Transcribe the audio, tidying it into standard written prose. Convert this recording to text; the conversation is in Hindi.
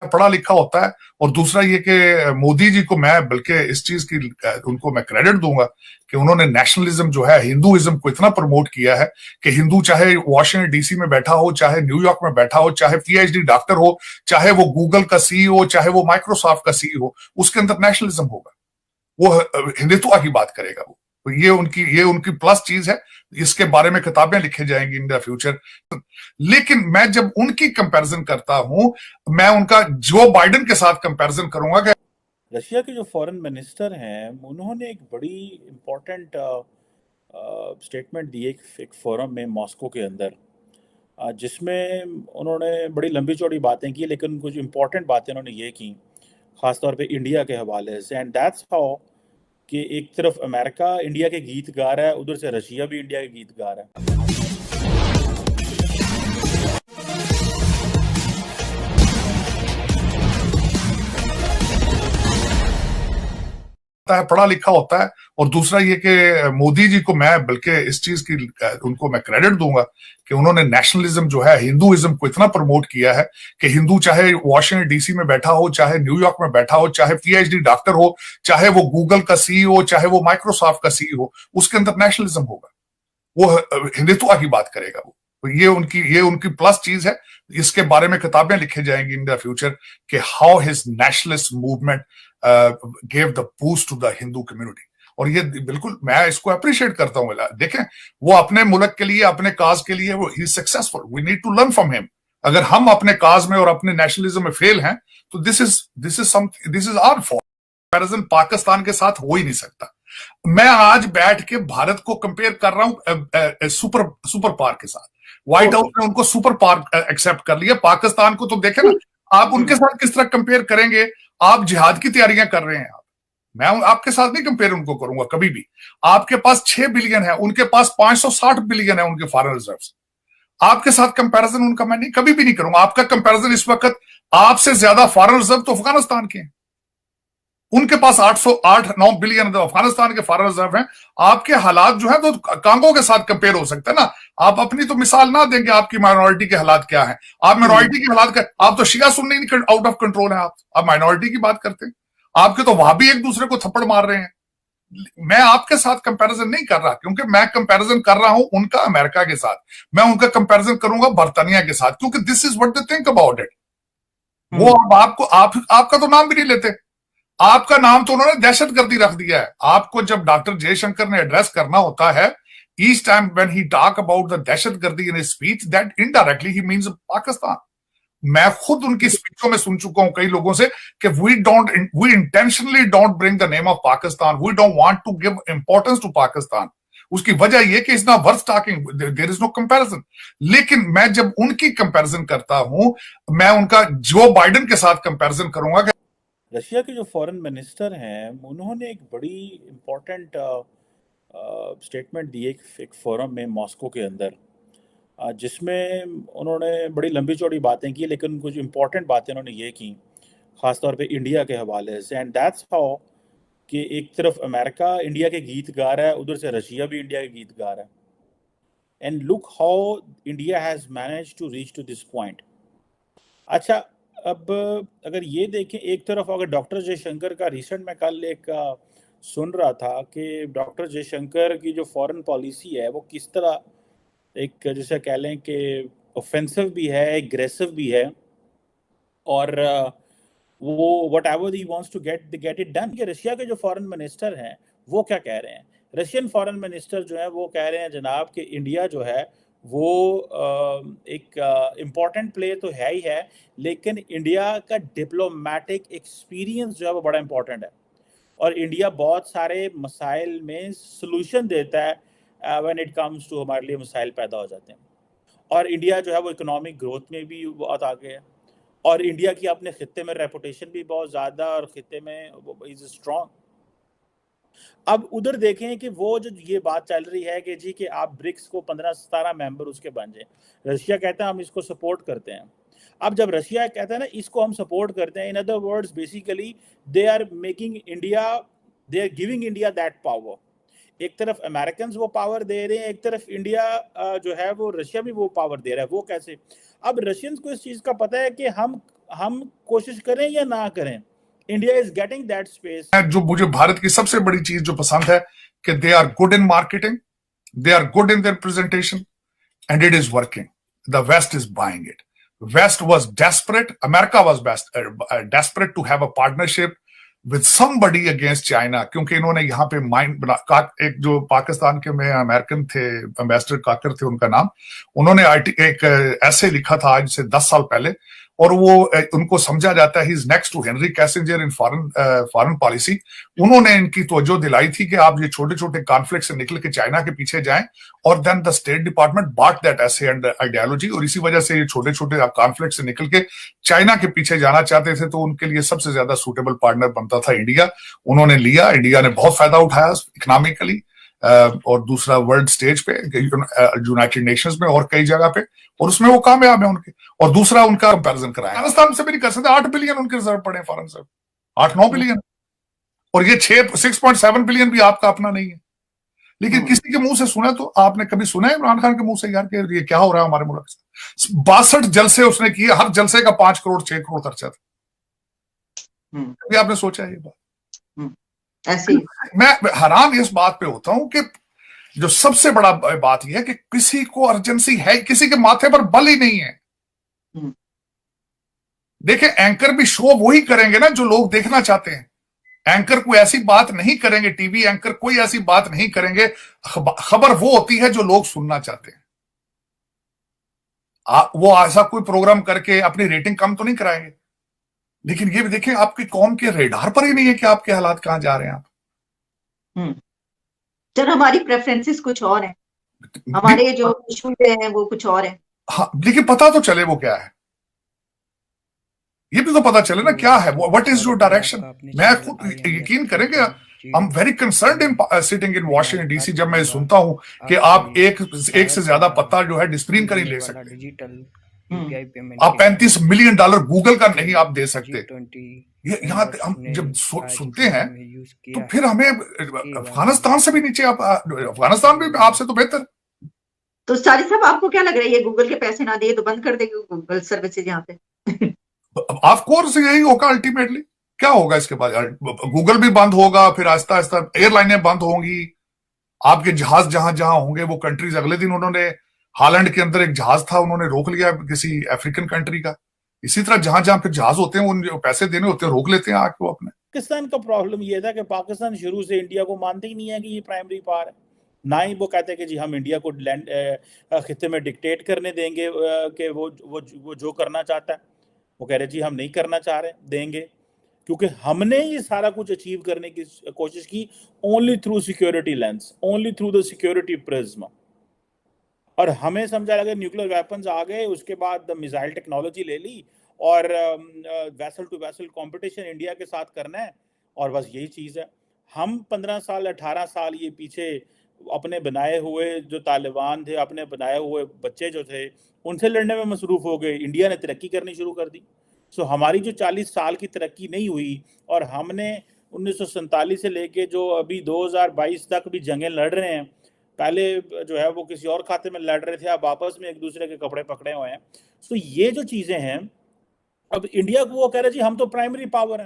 पढ़ा लिखा होता है। और दूसरा ये कि मोदी जी को मैं बल्कि इस चीज की उनको मैं क्रेडिट दूंगा कि उन्होंने नेशनलिज्म जो है, हिंदुइज्म को इतना प्रमोट किया है कि हिंदू चाहे वॉशिंगटन डीसी में बैठा हो, चाहे न्यूयॉर्क में बैठा हो, चाहे पीएचडी डॉक्टर हो, चाहे वो गूगल का सीईओ, चाहे वो माइक्रोसॉफ्ट का सीईओ, उसके अंदर नेशनलिज्म होगा, वो हिंदुत्व की बात करेगा। वो तो ये उनकी प्लस चीज है। इसके बारे में किताबें लिखे जाएंगी इन द फ्यूचर। लेकिन मैं जब उनकी कंपैरिजन करता हूं, मैं उनका जो बाइडेन के साथ कंपैरिजन करूंगा कि रशिया के जो फॉरेन मिनिस्टर हैं उन्होंने एक बड़ी इम्पोर्टेंट स्टेटमेंट दी एक फोरम में मॉस्को के अंदर, जिसमें उन्होंने बड़ी लंबी चौड़ी बातें की, लेकिन कुछ इम्पोर्टेंट बातें उन्होंने ये की ख़ासतौर पे इंडिया के हवाले से। एंड दैट्स हाउ कि एक तरफ अमेरिका इंडिया के गीत गा रहा है, उधर से रशिया भी इंडिया के गीत गा रहा है। है, पढ़ा लिखा होता है। और दूसरा ये कि मोदी जी को मैं बल्कि इस चीज की उनको मैं क्रेडिट दूंगा कि उन्होंने नेशनलिज्म जो है, हिंदुइज्म को इतना प्रमोट किया है कि हिंदू चाहे वॉशिंगटन डीसी में बैठा हो, चाहे न्यूयॉर्क में बैठा हो, चाहे पीएचडी डॉक्टर हो, चाहे वो गूगल का सीईओ, चाहे वो माइक्रोसॉफ्ट का सीईओ, उसके अंदर नेशनलिज्म होगा, वो हिंदुत्व की बात करेगा। वो तो ये उनकी प्लस चीज है। इसके बारे में किताबें लिखे जाएंगी इन द फ्यूचर कि how his nationalist movement gave the boost to the Hindu community. और ये बिल्कुल मैं इसको अप्रिशिएट करता हूं। देखें, वो अपने मुल्क के लिए, अपने काज के लिए वो ही successful, we need to learn from him. अगर हम अपने काज में और अपने नेशनलिज्म में फेल हैं तो this is our fault. Comparison Pakistan के साथ हो ही नहीं सकता। मैं आज बैठ के भारत को कंपेयर कर रहा हूं सुपर पावर के साथ। व्हाइट हाउस ने उनको सुपर पावर एक्सेप्ट कर लिया, पाकिस्तान को तो देखे ना आप उनके साथ किस तरह कंपेयर करेंगे। आप जिहाद की तैयारियां कर रहे हैं। मैं आपके साथ नहीं कंपेयर उनको करूंगा कभी भी। आपके पास 6 बिलियन है, उनके पास 560 बिलियन है उनके फॉरेन रिजर्व। आपके साथ कंपैरिजन उनका मैं नहीं कभी भी नहीं करूंगा। आपका कंपैरिजन इस वक्त आपसे ज्यादा फॉरेन रिजर्व तो अफगानिस्तान के हैं। उनके पास 809 बिलियन अफगानिस्तान के फॉरेन रिजर्व हैं। आपके हालात जो है तो कांगो के साथ कंपेयर हो सकते हैं ना। आप अपनी तो मिसाल ना देंगे आपकी माइनॉरिटी के हालात क्या है। आप माइनॉरिटी के हालात का, आप तो शिया सुन्नी नहीं, आउट ऑफ कंट्रोल है। आप माइनॉरिटी की बात करते हैं। आपके तो वहां भी एक दूसरे को थप्पड़ मार रहे हैं। मैं आपके साथ कंपैरिजन नहीं कर रहा, क्योंकि मैं कंपैरिजन कर रहा हूं उनका अमेरिका के साथ। मैं उनका कंपैरिजन करूंगा बर्तानिया के साथ, क्योंकि this is what they think about it. वो आपका तो नाम भी नहीं लेते। आपका नाम तो उन्होंने दहशतगर्दी रख दिया है। आपको जब डॉक्टर जयशंकर ने एड्रेस करना होता है, each time when he talk about the दहशतगर्दी in his speech, that indirectly he means Pakistan. मैं खुद उनकी स्पीचों में सुन चुका हूं कई लोगों से कि we intentionally don't bring the name of Pakistan, we don't want to give importance to Pakistan. उसकी वजह यह कि it's not worth talking, there is no comparison. लेकिन मैं जब उनकी कंपैरिजन करता हूं, मैं उनका जो बाइडेन के साथ कंपैरिजन करूंगा कि रशिया के जो फॉरेन मिनिस्टर हैं उन्होंने एक बड़ी इम्पोर्टेंट स्टेटमेंट दी एक फोरम में मॉस्को के अंदर, जिसमें उन्होंने बड़ी लंबी चौड़ी बातें की, लेकिन कुछ इम्पोर्टेंट बातें उन्होंने ये की ख़ासतौर पे इंडिया के हवाले से। एंड दैट्स हाउ कि एक तरफ अमेरिका इंडिया के गीत गा रहा है, उधर से रशिया भी इंडिया के गीत गा रहा है। And look how India has manage to reach to this point. अच्छा, अब अगर ये देखें, एक तरफ अगर डॉक्टर जयशंकर का रिसेंट में कल एक सुन रहा था कि डॉक्टर जयशंकर की जो फॉरेन पॉलिसी है वो किस तरह एक जैसे कह लें कि ऑफेंसिव भी है, एग्रेसिव भी है, और वो whatever he wants to get it done. Russia के जो फॉरेन मिनिस्टर हैं वो क्या कह रहे हैं? रशियन फॉरेन मिनिस्टर जो है वो कह रहे हैं जनाब कि इंडिया जो है वो एक इम्पॉर्टेंट प्ले तो है ही है, लेकिन इंडिया का डिप्लोमेटिक एक्सपीरियंस जो है वो बड़ा इम्पॉर्टेंट है, और इंडिया बहुत सारे मसाइल में सलूशन देता है व्हेन इट कम्स टू, हमारे लिए मसाइल पैदा हो जाते हैं। और इंडिया जो है वो इकोनॉमिक ग्रोथ में भी बहुत आगे है, और इंडिया की अपने खित्ते में रेपुटेशन भी बहुत ज़्यादा, और खित्ते में इज़ स्ट्रॉन्ग। अब उधर देखें कि वो जो ये बात चल रही है कि जी कि आप ब्रिक्स को 15-17 मेंबर उसके बन जाए, रशिया कहता है हम इसको सपोर्ट करते हैं। अब जब रशिया कहता है ना इसको हम सपोर्ट करते हैं, in other words basically they are making India, they are giving India that power. एक तरफ अमेरिकन वो पावर दे रहे हैं, एक तरफ इंडिया जो है वो रशिया भी वो पावर दे रहा है। वो कैसे? अब रशियंस को इस चीज़ का पता है कि हम हम कोशिश करें या ना करें, India is getting that space. जो मुझे भारत की सबसे बड़ी चीज जो पसंद है कि they are good in marketing, they are good in their presentation, and it is working. The West is buying it. West was desperate. America was desperate to have a partnership with somebody against China, क्योंकि इन्होंने यहाँ पे माइंड बना, एक जो पाकिस्तान के में अमेरिकन थे, एम्बेसडर काकर थे उनका नाम, उन्होंने एक ऐसे लिखा था आज से 10 साल पहले, और वो उनको समझा जाता है he is next to Henry Kissinger in foreign policy. उन्होंने इनकी तवज्जो दिलाई थी कि आप ये छोटे छोटे कॉन्फ्लिक्ट से निकल के चाइना के पीछे जाएं, और then the state department bought that ऐसे एंड आइडियोलॉजी, और इसी वजह से ये छोटे छोटे कॉन्फ्लिक्ट से निकल के चाइना के पीछे जाना चाहते थे, तो उनके लिए सबसे ज्यादा सूटेबल पार्टनर बनता था इंडिया। उन्होंने लिया, इंडिया ने बहुत फायदा उठाया इकोनॉमिकली, और दूसरा वर्ल्ड स्टेज पे, यूनाइटेड नेशंस में और कई जगह पे, और उसमें वो कामयाब है उनके। और दूसरा उनका कंपैरिजन कराया, अफगानिस्तान से भी नहीं कर सकते, 8 बिलियन उनके रिजर्व पड़े फॉरेन से, 8-9 बिलियन, और ये 6.7 बिलियन भी आपका अपना नहीं है। लेकिन किसी के मुंह से सुना, तो आपने कभी सुना है इमरान खान के मुंह से यार कि ये क्या हो रहा है हमारे मुल्क से? 62 जलसे उसने किए, हर जलसे का 5 करोड़ 6 करोड़ खर्चा था। कभी आपने सोचा ये बात? ऐसे मैं हैरान इस बात पे होता हूं कि जो सबसे बड़ा बात यह है कि किसी को अर्जेंसी है, किसी के माथे पर बल ही नहीं है। देखिए, एंकर भी शो वही करेंगे ना जो लोग देखना चाहते हैं। एंकर कोई ऐसी बात नहीं करेंगे, टीवी एंकर कोई ऐसी बात नहीं करेंगे, खबर वो होती है जो लोग सुनना चाहते हैं। वो ऐसा कोई प्रोग्राम करके अपनी रेटिंग कम तो नहीं कराएंगे, लेकिन ये भी देखें आपकी कौम के रेडार पर ही नहीं है कि आपके हालात कहां जा रहे हैं आप। चलो, हमारी प्रेफरेंसेस कुछ और हैं, हमारे जो इशू हैं वो कुछ और हैं। हाँ, लेकिन पता तो चले वो क्या है, ये भी तो पता चले ना क्या है, व्हाट इज योर डायरेक्शन। मैं खुद यकीन करें कि I am very concerned in sitting in Washington DC जब मैं सुनता हूं कि आप एक से ज्यादा पत्ता जो है डिस्प्रिन का नहीं ले सकते, आप $35 मिलियन गूगल का नहीं आप दे सकते। ये यहाँ हम जब सुनते हैं तो फिर हमें अफगानिस्तान से भी नीचे, आप अफगानिस्तान भी आपसे तो बेहतर। तो सारी साहब, आपको क्या लग रहा है, ये गूगल के पैसे ना दिए तो बंद कर देगी गूगल सर्विसेज यहाँ पे? ऑफ कोर्स यही होगा अल्टीमेटली। क्या होगा इसके बाद? गूगल भी बंद होगा, फिर आहिस्ता आहिस्ता एयरलाइनें बंद होंगी, आपके जहाज जहां जहां होंगे वो कंट्रीज। अगले दिन उन्होंने हालैंड के अंदर एक जहाज था, उन्होंने रोक लिया किसी अफ्रीकन कंट्री का। इसी तरह जहां जहां फिर जहाज होते हैं, उन पैसे देने होते हैं, रोक लेते हैं आके वो अपने। पाकिस्तान का प्रॉब्लम ये था कि पाकिस्तान शुरू से इंडिया को मानते ही नहीं है कि ये प्राइमरी पावर है। ना ही वो कहते हैं कि जी हम इंडिया को लैंड खित्ते में डिक्टेट करने देंगे कि वो जो करना चाहता है। वो कह रहे जी हम नहीं करना चाह रहे देंगे, क्योंकि हमने ये सारा कुछ अचीव करने की कोशिश की only through security lens, only through the security prism. और हमें समझा लगा न्यूक्लियर वेपन्स आ गए, उसके बाद मिसाइल टेक्नोलॉजी ले ली और vessel to vessel competition India के साथ करना है, और बस यही चीज़ है। हम 15 साल 18 साल ये पीछे अपने बनाए हुए जो तालिबान थे, अपने बनाए हुए बच्चे जो थे, उनसे लड़ने में मसरूफ़ हो गए। इंडिया ने तरक्की करनी शुरू कर दी। सो हमारी जो 40 साल की तरक्की नहीं हुई, और हमने 1947 से लेके जो अभी 2022 तक भी जंगें लड़ रहे हैं, पहले जो है वो किसी और खाते में लड़ रहे थे, अब आपस में एक दूसरे के कपड़े पकड़े हुए हैं। सो ये जो चीज़ें हैं, अब इंडिया को वो कह रहे जी हम तो प्राइमरी पावर हैं।